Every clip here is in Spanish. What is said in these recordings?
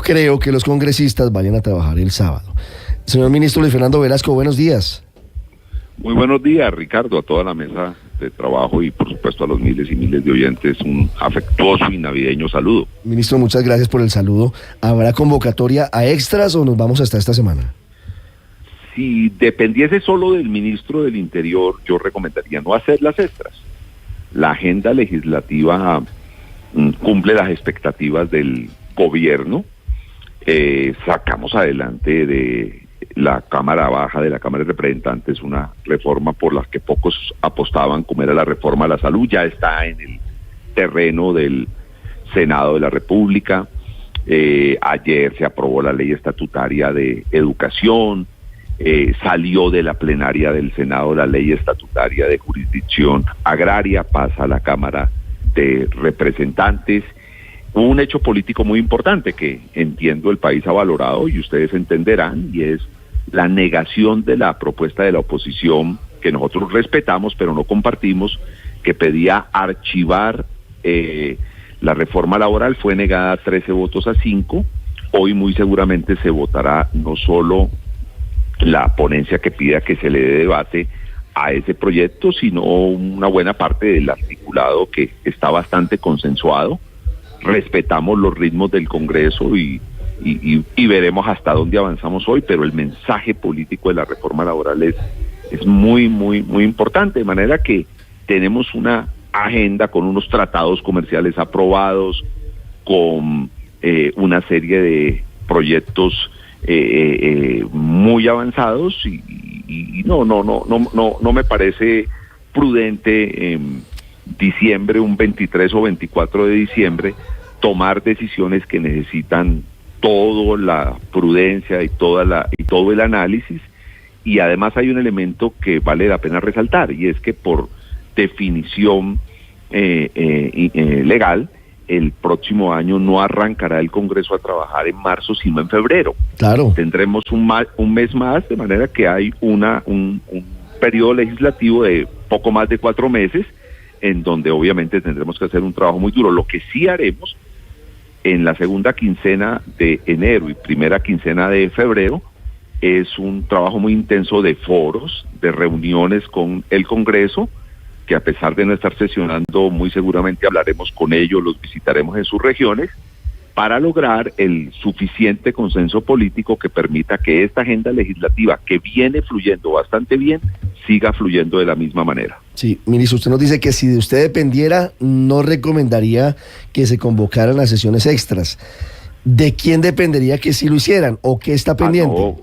creo que los congresistas vayan a trabajar el sábado. Señor ministro Luis Fernando Velasco, buenos días. Muy buenos días, Ricardo, a toda la mesa de trabajo y por supuesto a los miles y miles de oyentes, un afectuoso y navideño saludo. Ministro, muchas gracias por el saludo. ¿Habrá convocatoria a extras o nos vamos hasta esta semana? Si dependiese solo del ministro del Interior, yo recomendaría no hacer las extras. La agenda legislativa cumple las expectativas del gobierno. Sacamos adelante de la Cámara Baja, de la Cámara de Representantes, una reforma por la que pocos apostaban, como era la reforma a la salud. Ya está en el terreno del Senado de la República. Ayer se aprobó la ley estatutaria de educación. Salió de la plenaria del Senado la ley estatutaria de jurisdicción agraria, pasa a la Cámara de Representantes. Un hecho político muy importante que entiendo el país ha valorado y ustedes entenderán, y es la negación de la propuesta de la oposición, que nosotros respetamos pero no compartimos, que pedía archivar la reforma laboral. Fue negada 13 votos a 5. Hoy muy seguramente se votará no solo la ponencia que pida que se le dé debate a ese proyecto, sino una buena parte del articulado que está bastante consensuado. Respetamos los ritmos del Congreso y veremos hasta dónde avanzamos hoy, pero el mensaje político de la reforma laboral es muy, muy, muy importante, de manera que tenemos una agenda con unos tratados comerciales aprobados, con una serie de proyectos muy avanzados y no me parece prudente en diciembre, un 23 o 24 de diciembre, tomar decisiones que necesitan toda la prudencia y todo el análisis. Y además hay un elemento que vale la pena resaltar, y es que por definición legal, el próximo año no arrancará el Congreso a trabajar en marzo, sino en febrero. Claro. Tendremos un mes más, de manera que hay un periodo legislativo de poco más de 4 meses, en donde obviamente tendremos que hacer un trabajo muy duro. Lo que sí haremos en la segunda quincena de enero y primera quincena de febrero es un trabajo muy intenso de foros, de reuniones con el Congreso, que a pesar de no estar sesionando, muy seguramente hablaremos con ellos, los visitaremos en sus regiones, para lograr el suficiente consenso político que permita que esta agenda legislativa, que viene fluyendo bastante bien, siga fluyendo de la misma manera. Sí, ministro, usted nos dice que si de usted dependiera, no recomendaría que se convocaran las sesiones extras. ¿De quién dependería que sí lo hicieran o qué está pendiente?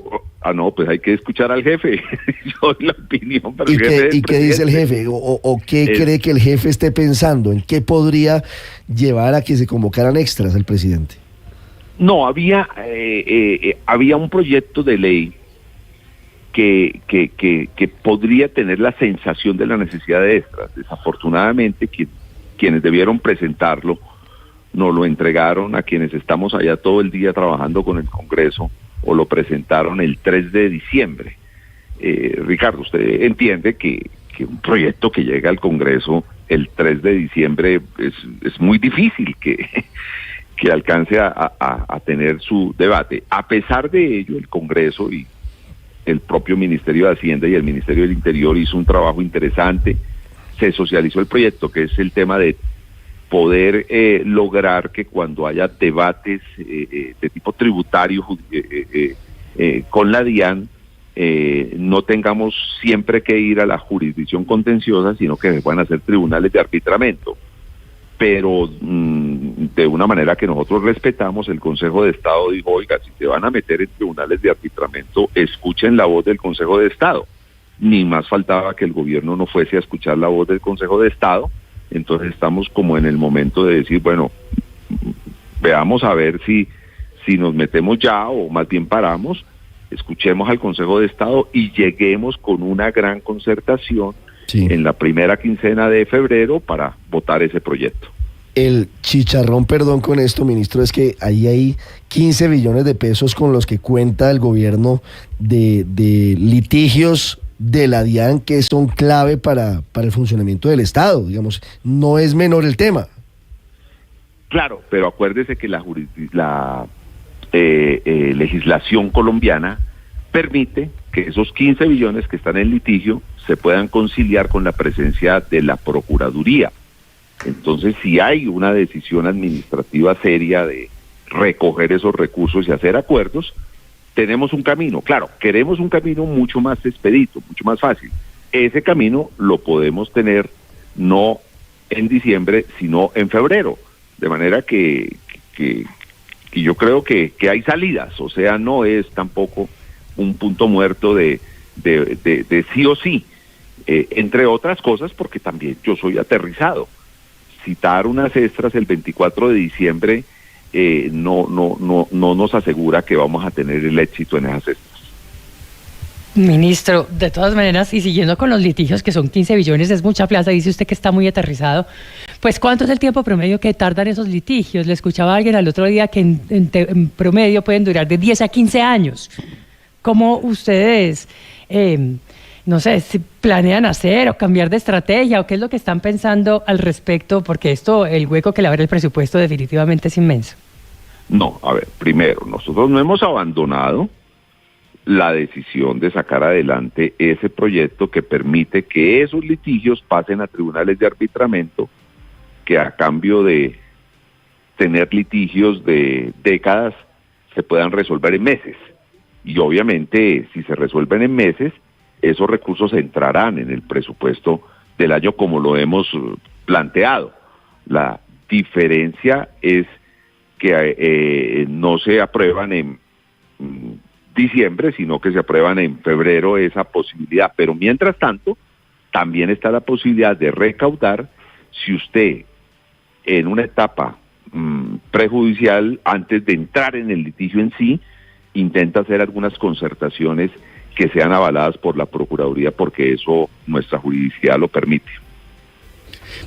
No, pues hay que escuchar al jefe. Yo doy la opinión para el jefe. ¿Y qué dice el jefe? ¿O qué cree que el jefe esté pensando? ¿En qué podría llevar a que se convocaran extras el presidente? No, había un proyecto de ley que podría tener la sensación de la necesidad de extras. Desafortunadamente, quienes debieron presentarlo nos lo entregaron a quienes estamos allá todo el día trabajando con el Congreso, o lo presentaron el 3 de diciembre. Ricardo, usted entiende que un proyecto que llega al Congreso el 3 de diciembre es muy difícil que alcance a tener su debate. A pesar de ello, el Congreso y el propio Ministerio de Hacienda y el Ministerio del Interior hizo un trabajo interesante. Se socializó el proyecto, que es el tema de poder lograr que cuando haya debates de tipo tributario con la DIAN, no tengamos siempre que ir a la jurisdicción contenciosa, sino que se puedan hacer tribunales de arbitramiento. Pero de una manera que nosotros respetamos, el Consejo de Estado dijo, oiga, si se van a meter en tribunales de arbitramiento, escuchen la voz del Consejo de Estado. Ni más faltaba que el gobierno no fuese a escuchar la voz del Consejo de Estado. Entonces estamos como en el momento de decir, bueno, veamos a ver si nos metemos ya o más bien paramos, escuchemos al Consejo de Estado y lleguemos con una gran concertación en la primera quincena de febrero para votar ese proyecto. El chicharrón, perdón con esto, ministro, es que ahí hay 15 billones de pesos con los que cuenta el gobierno de litigios de la DIAN que son clave para el funcionamiento del Estado, digamos, no es menor el tema. Claro, pero acuérdese que legislación colombiana permite que esos 15 billones que están en litigio se puedan conciliar con la presencia de la Procuraduría. Entonces, si hay una decisión administrativa seria de recoger esos recursos y hacer acuerdos, tenemos un camino. Claro, queremos un camino mucho más expedito, mucho más fácil. Ese camino lo podemos tener no en diciembre, sino en febrero. De manera que yo creo que hay salidas, o sea, no es tampoco un punto muerto de sí o sí, entre otras cosas porque también yo soy aterrizado. Citar unas extras el 24 de diciembre no nos asegura que vamos a tener el éxito en esas extras. Ministro, de todas maneras, y siguiendo con los litigios, que son 15 billones, es mucha plata, dice usted que está muy aterrizado, pues ¿cuánto es el tiempo promedio que tardan esos litigios? Le escuchaba a alguien al otro día que en promedio pueden durar de 10 a 15 años. ¿Cómo ustedes, no sé, si planean hacer o cambiar de estrategia o qué es lo que están pensando al respecto? Porque el hueco que le abre el presupuesto definitivamente es inmenso. No, a ver, primero, nosotros no hemos abandonado la decisión de sacar adelante ese proyecto que permite que esos litigios pasen a tribunales de arbitramiento, que a cambio de tener litigios de décadas se puedan resolver en meses. Y obviamente, si se resuelven en meses, esos recursos entrarán en el presupuesto del año como lo hemos planteado. La diferencia es que no se aprueban en diciembre, sino que se aprueban en febrero esa posibilidad. Pero mientras tanto, también está la posibilidad de recaudar si usted en una etapa prejudicial, antes de entrar en el litigio en sí, intenta hacer algunas concertaciones que sean avaladas por la Procuraduría, porque eso nuestra juridicidad lo permite.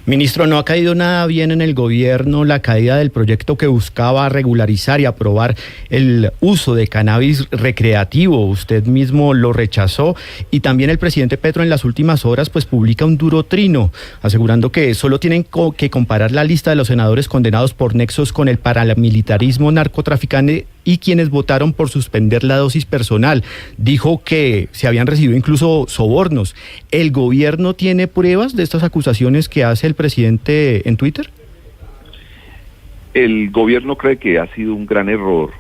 Ministro, ¿no ha caído nada bien en el gobierno la caída del proyecto que buscaba regularizar y aprobar el uso de cannabis recreativo? Usted mismo lo rechazó y también el presidente Petro en las últimas horas pues publica un duro trino, asegurando que solo tienen que comparar la lista de los senadores condenados por nexos con el paramilitarismo narcotraficante y quienes votaron por suspender la dosis personal. Dijo que se habían recibido incluso sobornos. ¿El gobierno tiene pruebas de estas acusaciones que hace el presidente en Twitter? El gobierno cree que ha sido un gran error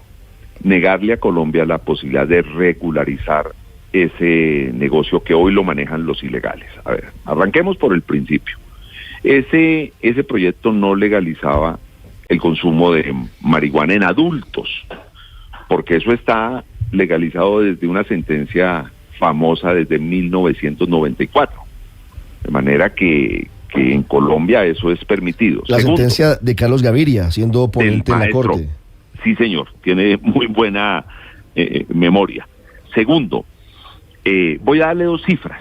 negarle a Colombia la posibilidad de regularizar ese negocio que hoy lo manejan los ilegales. A ver, arranquemos por el principio. Ese proyecto no legalizaba el consumo de marihuana en adultos, porque eso está legalizado desde una sentencia famosa desde 1994. De manera que en Colombia eso es permitido. La Segundo, sentencia de Carlos Gaviria, siendo ponente en la Corte. Sí, señor, tiene muy buena memoria. Segundo, voy a darle dos cifras.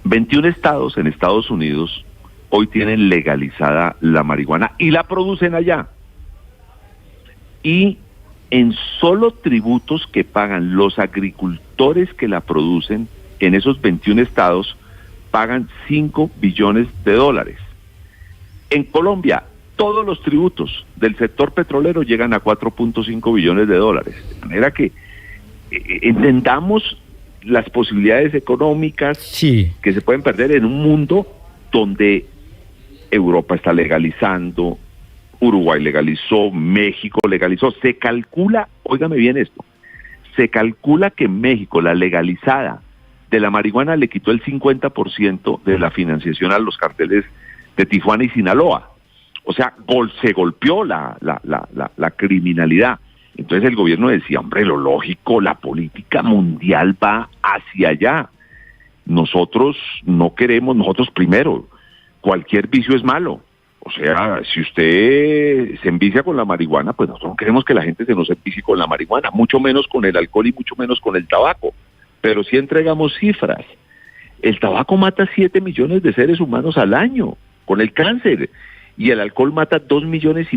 21 estados en Estados Unidos hoy tienen legalizada la marihuana y la producen allá. Y en solo tributos que pagan los agricultores que la producen en esos 21 estados, pagan 5 billones de dólares. En Colombia, todos los tributos del sector petrolero llegan a 4.5 billones de dólares. De manera que entendamos las posibilidades económicas que se pueden perder en un mundo donde Europa está legalizando, Uruguay legalizó, México legalizó. Se calcula, óigame bien esto, se calcula que en México la legalizada de la marihuana le quitó el 50% de la financiación a los carteles de Tijuana y Sinaloa. O sea, se golpeó la criminalidad. Entonces el gobierno decía, hombre, lo lógico, la política mundial va hacia allá. Nosotros no queremos, nosotros primero, cualquier vicio es malo. O sea, si usted se envicia con la marihuana, pues nosotros no queremos que la gente se nos envicie con la marihuana, mucho menos con el alcohol y mucho menos con el tabaco. Pero sí entregamos cifras. El tabaco mata 7 millones de seres humanos al año con el cáncer y el alcohol mata 2,5 millones.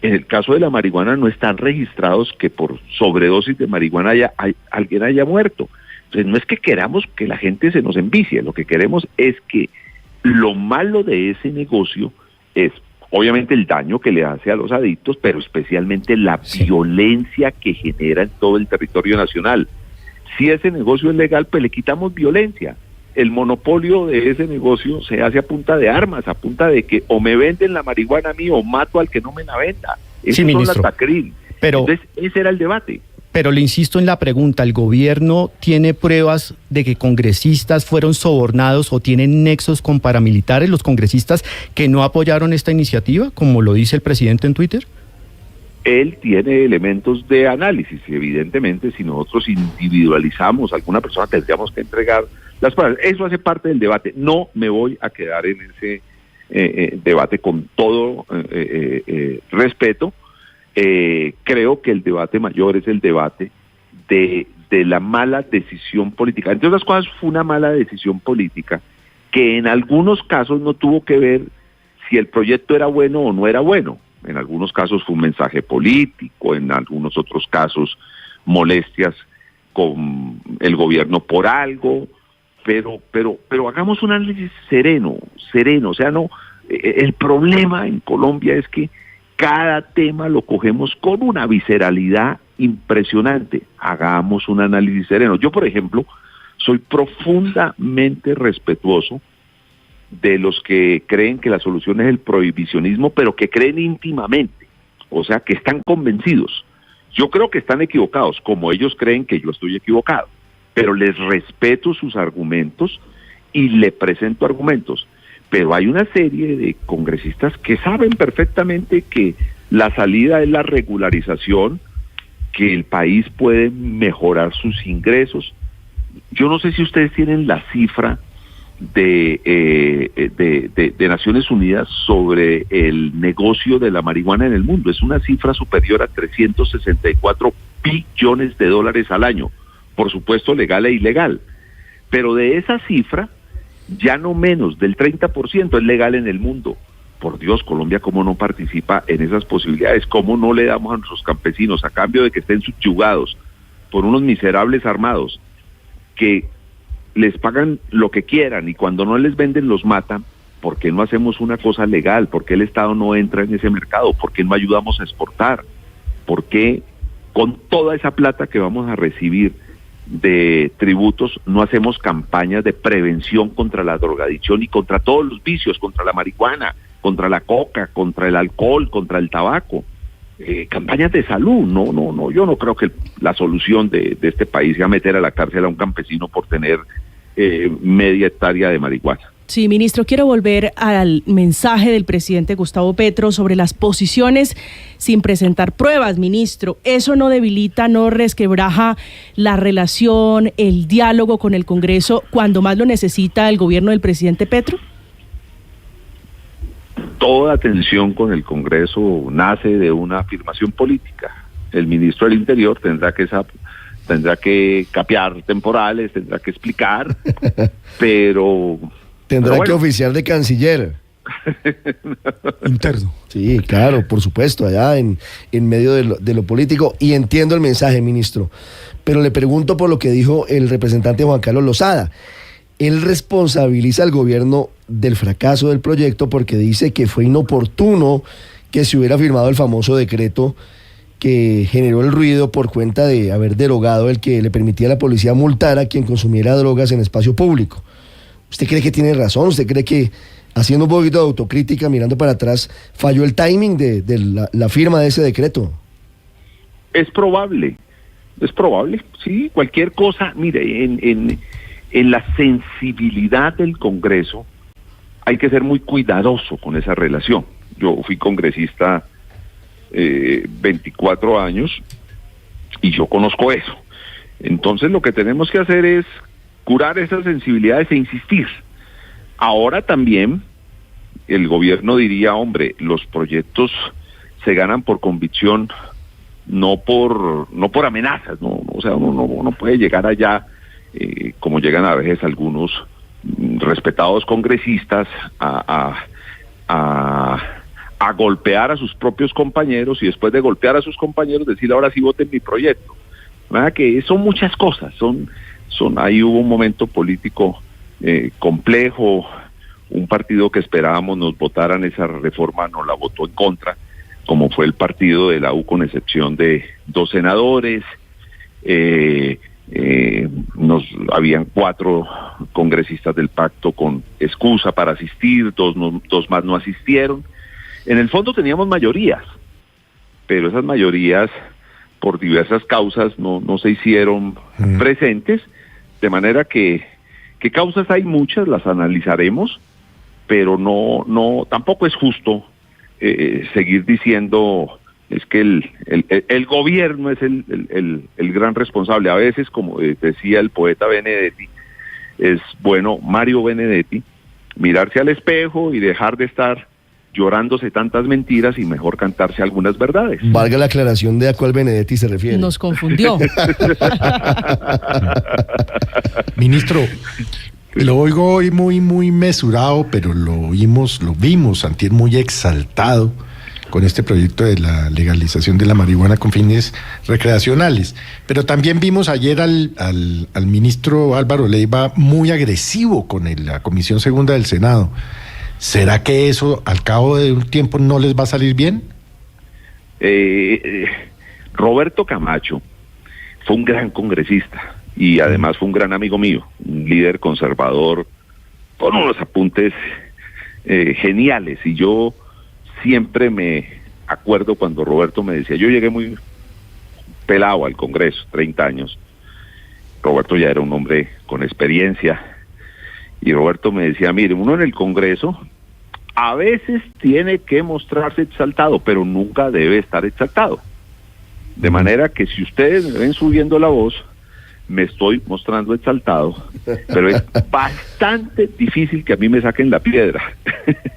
En el caso de la marihuana no están registrados que por sobredosis de marihuana alguien haya muerto. Entonces no es que queramos que la gente se nos envicie, lo que queremos es que lo malo de ese negocio es obviamente el daño que le hace a los adictos, pero especialmente la violencia que genera en todo el territorio nacional. Si ese negocio es legal, pues le quitamos violencia. El monopolio de ese negocio se hace a punta de armas, a punta de que o me venden la marihuana a mí o mato al que no me la venda. Eso son las TACRIM. Entonces, ese era el debate. Pero le insisto en la pregunta, ¿el gobierno tiene pruebas de que congresistas fueron sobornados o tienen nexos con paramilitares, los congresistas que no apoyaron esta iniciativa, como lo dice el presidente en Twitter? Él tiene elementos de análisis, y evidentemente si nosotros individualizamos a alguna persona tendríamos que entregar las pruebas. Eso hace parte del debate. No me voy a quedar en ese debate con todo respeto. Creo que el debate mayor es el debate de la mala decisión política. Entre otras cosas, fue una mala decisión política que en algunos casos no tuvo que ver si el proyecto era bueno o no era bueno. En algunos casos fue un mensaje político, en algunos otros casos molestias con el gobierno por algo, pero hagamos un análisis sereno, o sea, no, el problema en Colombia es que cada tema lo cogemos con una visceralidad impresionante. Hagamos un análisis sereno. Yo, por ejemplo, soy profundamente respetuoso de los que creen que la solución es el prohibicionismo, pero que creen íntimamente, o sea, que están convencidos. Yo creo que están equivocados, como ellos creen que yo estoy equivocado, pero les respeto sus argumentos y le presento argumentos. Pero hay una serie de congresistas que saben perfectamente que la salida es la regularización, que el país puede mejorar sus ingresos. Yo no sé si ustedes tienen la cifra de Naciones Unidas sobre el negocio de la marihuana en el mundo. Es una cifra superior a 364 billones de dólares al año, por supuesto legal e ilegal. Pero de esa cifra, ya no menos del 30% es legal en el mundo. Por Dios, Colombia, ¿cómo no participa en esas posibilidades? ¿Cómo no le damos a nuestros campesinos, a cambio de que estén subyugados por unos miserables armados, que les pagan lo que quieran y cuando no les venden los matan? ¿Por qué no hacemos una cosa legal? ¿Por qué el Estado no entra en ese mercado? ¿Por qué no ayudamos a exportar? ¿Por qué con toda esa plata que vamos a recibir de tributos no hacemos campañas de prevención contra la drogadicción y contra todos los vicios, contra la marihuana, contra la coca, contra el alcohol, contra el tabaco? Campañas de salud. No, yo no creo que la solución de este país sea meter a la cárcel a un campesino por tener media hectárea de marihuana. Sí, ministro, quiero volver al mensaje del presidente Gustavo Petro sobre las posiciones sin presentar pruebas, ministro. ¿Eso no debilita, no resquebraja la relación, el diálogo con el Congreso cuando más lo necesita el gobierno del presidente Petro? Toda tensión con el Congreso nace de una afirmación política. El ministro del Interior tendrá que capear temporales, tendrá que explicar, pero... Tendrá que oficiar de canciller. Interno. Sí, claro, por supuesto, allá en medio de lo político. Y entiendo el mensaje, ministro. Pero le pregunto por lo que dijo el representante Juan Carlos Lozada. Él responsabiliza al gobierno del fracaso del proyecto porque dice que fue inoportuno que se hubiera firmado el famoso decreto que generó el ruido por cuenta de haber derogado el que le permitía a la policía multar a quien consumiera drogas en espacio público. ¿Usted cree que tiene razón? ¿Usted cree que, haciendo un poquito de autocrítica, mirando para atrás, falló el timing de la firma de ese decreto? Es probable, sí, cualquier cosa. Mire, en la sensibilidad del Congreso hay que ser muy cuidadoso con esa relación. Yo fui congresista 24 años y yo conozco eso. Entonces lo que tenemos que hacer es curar esas sensibilidades e insistir. Ahora también el gobierno diría, hombre, los proyectos se ganan por convicción, no por amenazas, ¿no? O sea, uno no puede llegar allá, como llegan a veces algunos respetados congresistas, a golpear a sus propios compañeros y después de golpear a sus compañeros decir, ahora sí voten mi proyecto. ¿Verdad? Que son muchas cosas, ahí hubo un momento político complejo, un partido que esperábamos nos votaran esa reforma nos la votó en contra, como fue el partido de la U, con excepción de 2 senadores. Habían 4 congresistas del pacto con excusa para asistir, 2 más no asistieron. En el fondo teníamos mayorías, pero esas mayorías por diversas causas no se hicieron presentes, de manera que causas hay muchas, las analizaremos, pero tampoco es justo seguir diciendo es que el gobierno es el gran responsable. A veces, como decía el poeta Benedetti, es bueno, Mario Benedetti, mirarse al espejo y dejar de estar llorándose tantas mentiras y mejor cantarse algunas verdades. Valga la aclaración de a cuál Benedetti se refiere. Nos confundió. Ministro, lo oigo hoy muy mesurado, pero lo vimos antier muy exaltado con este proyecto de la legalización de la marihuana con fines recreacionales. Pero también vimos ayer al ministro Álvaro Leiva muy agresivo con la Comisión Segunda del Senado. ¿Será que eso al cabo de un tiempo no les va a salir bien? Roberto Camacho fue un gran congresista y además fue un gran amigo mío, un líder conservador con unos apuntes geniales, y yo siempre me acuerdo cuando Roberto me decía, yo llegué muy pelado al Congreso, 30 años, Roberto ya era un hombre con experiencia, y Roberto me decía, mire, uno en el Congreso a veces tiene que mostrarse exaltado, pero nunca debe estar exaltado. De manera que si ustedes me ven subiendo la voz, me estoy mostrando exaltado, pero es bastante difícil que a mí me saquen la piedra.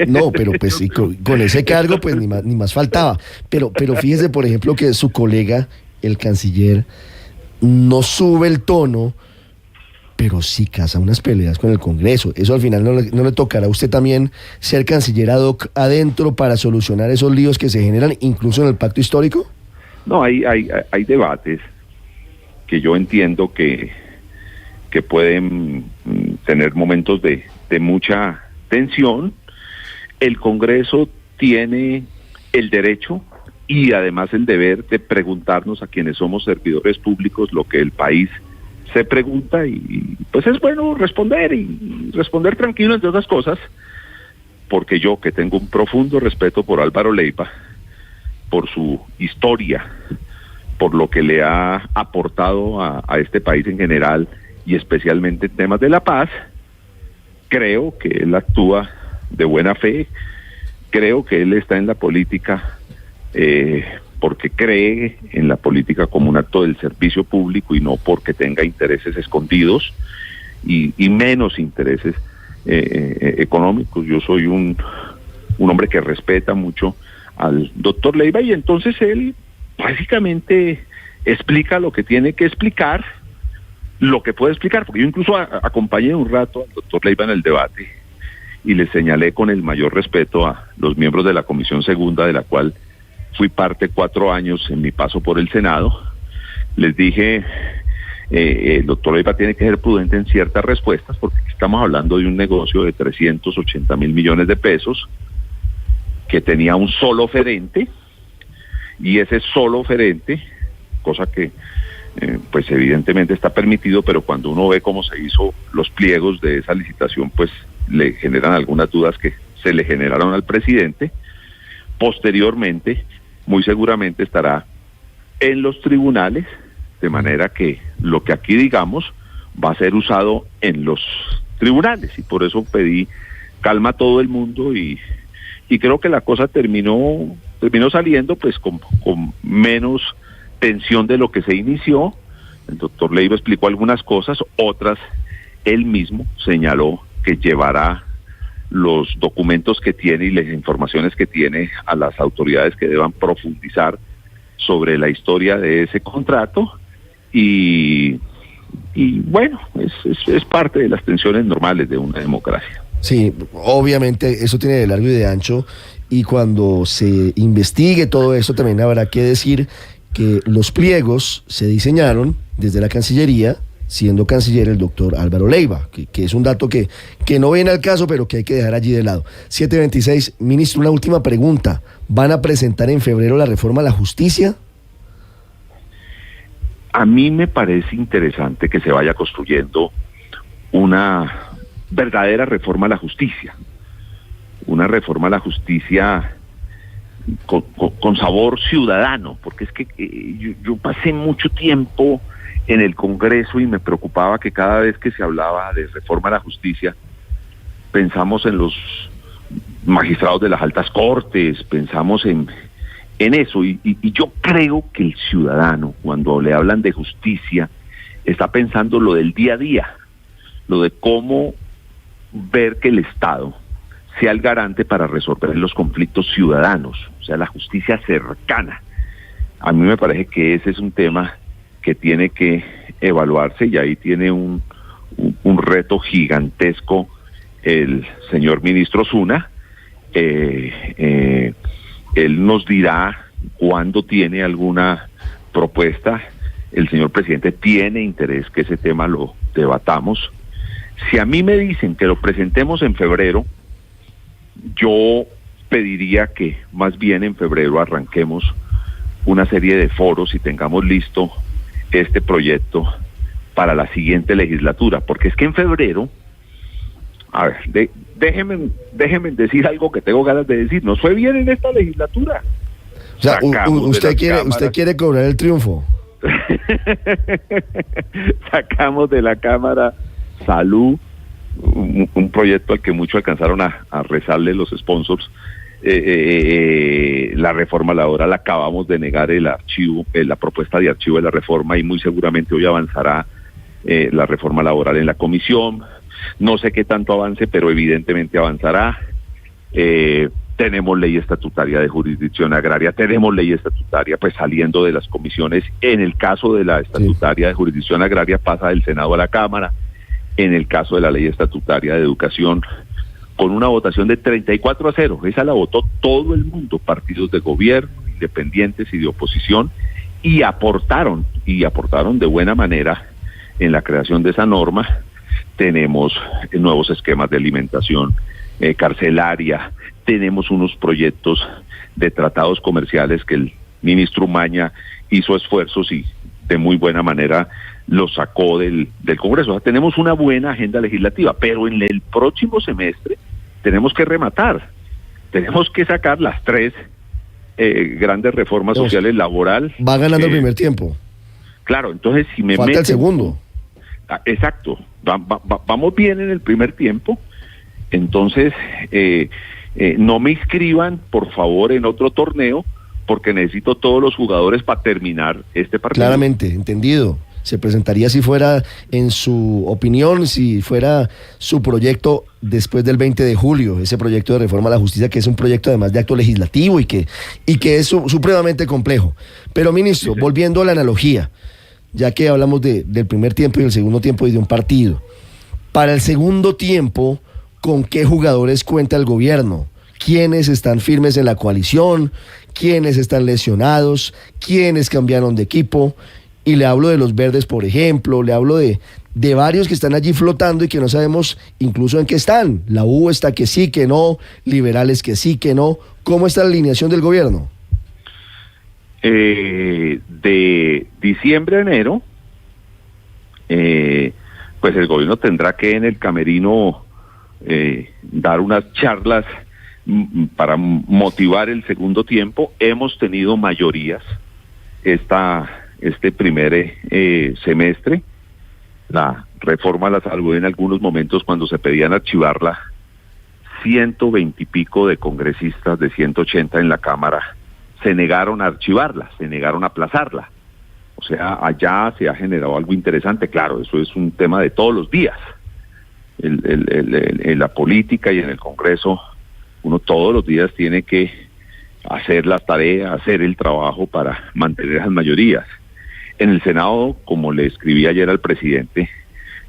No, pero pues sí, con ese cargo pues ni más faltaba. Pero fíjese, por ejemplo, que su colega, el canciller, no sube el tono, pero sí caza unas peleas con el Congreso. Eso al final no le tocará a usted también ser canciller ad hoc adentro para solucionar esos líos que se generan incluso en el pacto histórico. No, hay debates que yo entiendo que pueden tener momentos de mucha tensión. El Congreso tiene el derecho y además el deber de preguntarnos a quienes somos servidores públicos lo que el país se pregunta, y pues es bueno responder y responder tranquilo, entre otras cosas, porque yo, que tengo un profundo respeto por Álvaro Leiva, por su historia, por lo que le ha aportado a este país en general y especialmente en temas de la paz, creo que él actúa de buena fe, creo que él está en la política porque cree en la política como un acto del servicio público y no porque tenga intereses escondidos y menos intereses económicos. Yo soy un hombre que respeta mucho al doctor Leiva, y entonces él básicamente explica lo que tiene que explicar, lo que puede explicar, porque yo incluso acompañé un rato al doctor Leiva en el debate y le señalé con el mayor respeto a los miembros de la Comisión Segunda, de la cual fui parte 4 años en mi paso por el Senado. Les dije, el doctor Leiva tiene que ser prudente en ciertas respuestas, porque estamos hablando de un negocio de 380.000 millones de pesos que tenía un solo oferente, y ese solo oferente, cosa que pues evidentemente está permitido, pero cuando uno ve cómo se hizo los pliegos de esa licitación, pues le generan algunas dudas que se le generaron al presidente. Posteriormente, muy seguramente estará en los tribunales, de manera que lo que aquí digamos va a ser usado en los tribunales, y por eso pedí calma a todo el mundo, y creo que la cosa terminó saliendo pues con menos tensión de lo que se inició. El doctor Leiva explicó algunas cosas, otras él mismo señaló que llevará los documentos que tiene y las informaciones que tiene a las autoridades que deban profundizar sobre la historia de ese contrato, y bueno, es parte de las tensiones normales de una democracia. Sí, obviamente eso tiene de largo y de ancho, y cuando se investigue todo esto también habrá que decir que los pliegos se diseñaron desde la Cancillería siendo canciller el doctor Álvaro Leiva, que es un dato que no viene al caso, pero que hay que dejar allí de lado. 7:26, ministro, una última pregunta. ¿Van a presentar en febrero la reforma a la justicia? A mí me parece interesante que se vaya construyendo una verdadera reforma a la justicia. Una reforma a la justicia con sabor ciudadano, porque es que yo pasé mucho tiempo en el Congreso y me preocupaba que cada vez que se hablaba de reforma a la justicia, pensamos en los magistrados de las altas cortes, pensamos en eso, y yo creo que el ciudadano, cuando le hablan de justicia, está pensando lo del día a día, lo de cómo ver que el Estado sea el garante para resolver los conflictos ciudadanos, o sea, la justicia cercana. A mí me parece que ese es un tema que tiene que evaluarse, y ahí tiene un reto gigantesco el señor ministro Osuna. Él nos dirá cuándo tiene alguna propuesta. El señor presidente tiene interés que ese tema lo debatamos. Si a mí me dicen que lo presentemos en febrero, yo pediría que más bien en febrero arranquemos una serie de foros y tengamos listo este proyecto para la siguiente legislatura, porque es que en febrero, a ver, déjenme decir algo que tengo ganas de decir, nos fue bien en esta legislatura. O sea, usted quiere cobrar el triunfo. Sacamos de la Cámara Salud, un proyecto al que muchos alcanzaron a rezarle los sponsors. La reforma laboral, acabamos de negar el archivo, la propuesta de archivo de la reforma, y muy seguramente hoy avanzará la reforma laboral en la comisión. No sé qué tanto avance, pero evidentemente avanzará. Tenemos ley estatutaria de jurisdicción agraria, tenemos ley estatutaria pues saliendo de las comisiones. En el caso de la estatutaria de jurisdicción agraria pasa del Senado a la Cámara. En el caso de la ley estatutaria de educación, con una votación de 34-0, esa la votó todo el mundo, partidos de gobierno, independientes y de oposición, y aportaron de buena manera en la creación de esa norma. Tenemos nuevos esquemas de alimentación carcelaria, tenemos unos proyectos de tratados comerciales que el ministro Umaña hizo esfuerzos y de muy buena manera lo sacó del Congreso. O sea, tenemos una buena agenda legislativa, pero en el próximo semestre tenemos que rematar, tenemos que sacar las 3 grandes reformas sociales, laboral. Va ganando el primer tiempo. Claro, entonces si me falta el segundo. Exacto, vamos bien en el primer tiempo, entonces no me inscriban por favor en otro torneo, porque necesito todos los jugadores para terminar este partido. Claramente, entendido. Se presentaría, si fuera, en su opinión, si fuera su proyecto después del 20 de julio, ese proyecto de reforma a la justicia, que es un proyecto además de acto legislativo y que es supremamente complejo. Pero, ministro, volviendo a la analogía, ya que hablamos del primer tiempo y del segundo tiempo y de un partido, para el segundo tiempo, ¿con qué jugadores cuenta el gobierno? ¿Quiénes están firmes en la coalición? ¿Quiénes están lesionados? ¿Quiénes cambiaron de equipo? Y le hablo de los verdes, por ejemplo, le hablo de varios que están allí flotando y que no sabemos incluso en qué están. La U está que sí, que no, liberales que sí, que no. ¿Cómo está la alineación del gobierno? De diciembre a enero, pues el gobierno tendrá que en el camerino dar unas charlas para motivar el segundo tiempo. Hemos tenido mayorías este primer semestre. La reforma la salvó en algunos momentos cuando se pedían archivarla. 120 y pico de congresistas de 180 en la Cámara se negaron a archivarla, se negaron a aplazarla. O sea, allá se ha generado algo interesante. Claro, eso es un tema de todos los días. En la política y en el Congreso, uno todos los días tiene que hacer las tareas, hacer el trabajo para mantener esas mayorías. En el Senado, como le escribí ayer al presidente,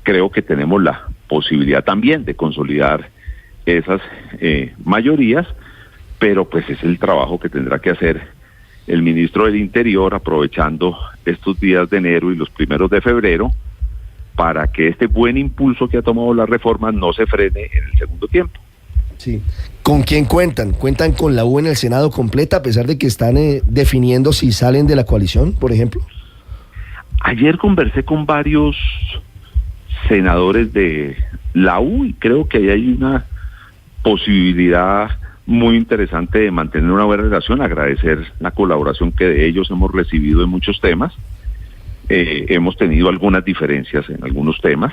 creo que tenemos la posibilidad también de consolidar esas mayorías, pero pues es el trabajo que tendrá que hacer el ministro del Interior, aprovechando estos días de enero y los primeros de febrero, para que este buen impulso que ha tomado la reforma no se frene en el segundo tiempo. Sí. ¿Con quién cuentan? ¿Cuentan con la U en el Senado completa, a pesar de que están definiendo si salen de la coalición, por ejemplo? Ayer conversé con varios senadores de la U y creo que ahí hay una posibilidad muy interesante de mantener una buena relación, agradecer la colaboración que de ellos hemos recibido en muchos temas. Hemos tenido algunas diferencias en algunos temas,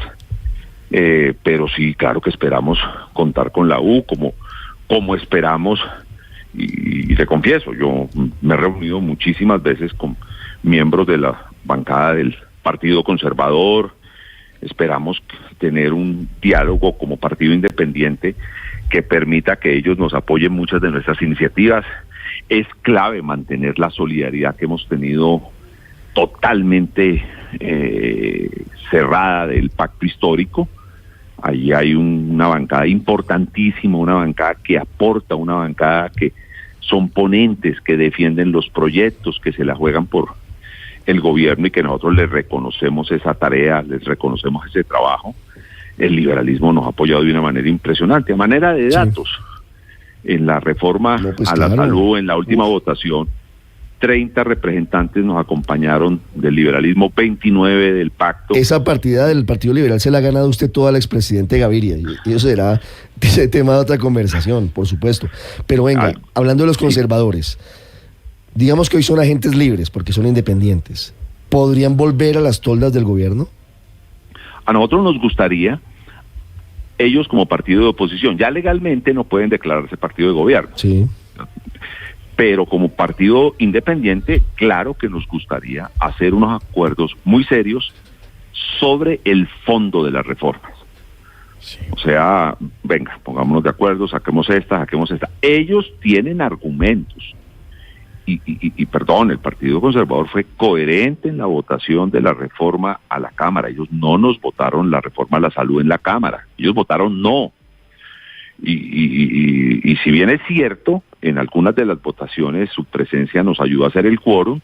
pero sí, claro que esperamos contar con la U como esperamos, y te confieso, yo me he reunido muchísimas veces con miembros de la bancada del Partido Conservador. Esperamos tener un diálogo como partido independiente que permita que ellos nos apoyen muchas de nuestras iniciativas. Es clave mantener la solidaridad que hemos tenido totalmente cerrada del pacto histórico. Allí hay una bancada importantísima, una bancada que aporta, una bancada que son ponentes, que defienden los proyectos, que se la juegan por el gobierno y que nosotros les reconocemos esa tarea, les reconocemos ese trabajo. El liberalismo nos ha apoyado de una manera impresionante. A manera de datos, en la reforma a la salud, en la última votación, 30 representantes nos acompañaron del liberalismo, 29 del pacto. Esa partida del Partido Liberal se la ha ganado usted toda la expresidente Gaviria, y eso será ese tema de otra conversación, por supuesto. Pero venga, hablando de los conservadores, digamos que hoy son agentes libres porque son independientes. ¿Podrían volver a las toldas del gobierno? A nosotros nos gustaría, ellos como partido de oposición, ya legalmente no pueden declararse partido de gobierno. Sí. Pero como partido independiente, claro que nos gustaría hacer unos acuerdos muy serios sobre el fondo de las reformas. Sí. O sea, venga, pongámonos de acuerdo, saquemos esta. Ellos tienen argumentos. Y perdón, el Partido Conservador fue coherente en la votación de la reforma a la Cámara. Ellos no nos votaron la reforma a la salud en la Cámara. Ellos votaron no. Y si bien es cierto, en algunas de las votaciones su presencia nos ayudó a hacer el quórum,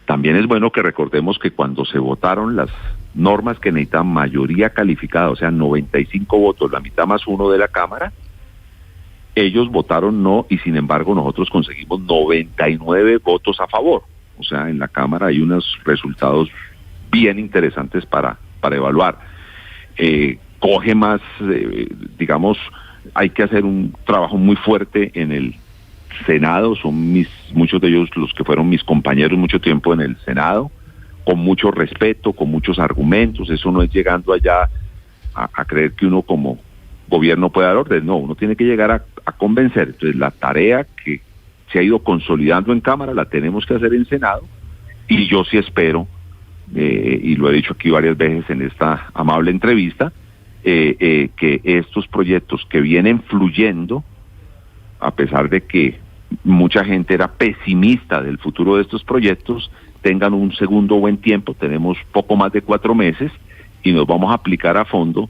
también es bueno que recordemos que cuando se votaron las normas que necesitan mayoría calificada, o sea, 95 votos, la mitad más uno de la Cámara, ellos votaron no, y sin embargo nosotros conseguimos 99 votos a favor. O sea, en la Cámara hay unos resultados bien interesantes para evaluar. Coge más, digamos, hay que hacer un trabajo muy fuerte en el Senado. Son muchos de ellos los que fueron mis compañeros mucho tiempo en el Senado, con mucho respeto, con muchos argumentos. Eso no es llegando allá a creer que uno como gobierno puede dar orden. No, uno tiene que llegar a convencer. Entonces la tarea que se ha ido consolidando en Cámara la tenemos que hacer en Senado, y yo sí espero, y lo he dicho aquí varias veces en esta amable entrevista, que estos proyectos que vienen fluyendo, a pesar de que mucha gente era pesimista del futuro de estos proyectos, tengan un segundo buen tiempo. Tenemos poco más de 4 meses y nos vamos a aplicar a fondo,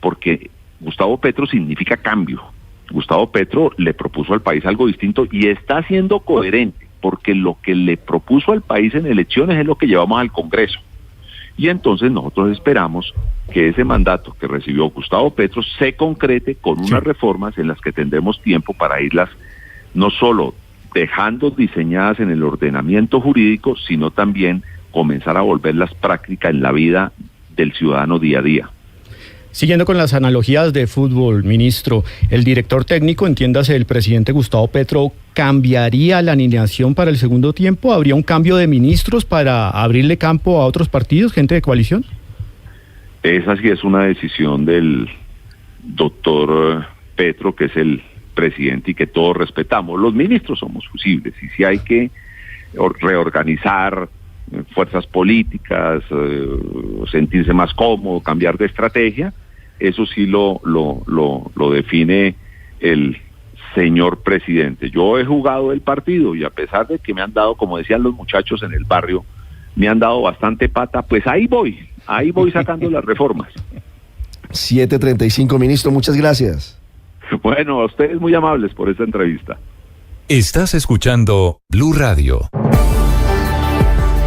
porque Gustavo Petro significa cambio. Gustavo Petro le propuso al país algo distinto y está siendo coherente, porque lo que le propuso al país en elecciones es lo que llevamos al Congreso. Y entonces nosotros esperamos que ese mandato que recibió Gustavo Petro se concrete con unas reformas en las que tendremos tiempo para irlas no solo dejando diseñadas en el ordenamiento jurídico, sino también comenzar a volverlas prácticas en la vida del ciudadano día a día. Siguiendo con las analogías de fútbol, ministro, el director técnico, entiéndase el presidente Gustavo Petro, ¿cambiaría la alineación para el segundo tiempo? ¿Habría un cambio de ministros para abrirle campo a otros partidos, gente de coalición? Esa sí es una decisión del doctor Petro, que es el presidente y que todos respetamos. Los ministros somos fusibles, y si hay que reorganizar fuerzas políticas, sentirse más cómodo, cambiar de estrategia, eso sí lo define el señor presidente. Yo he jugado el partido y a pesar de que me han dado, como decían los muchachos en el barrio, me han dado bastante pata, pues ahí voy sacando las reformas. 7:35, ministro, muchas gracias. Bueno, a ustedes muy amables por esta entrevista. Estás escuchando Blue Radio.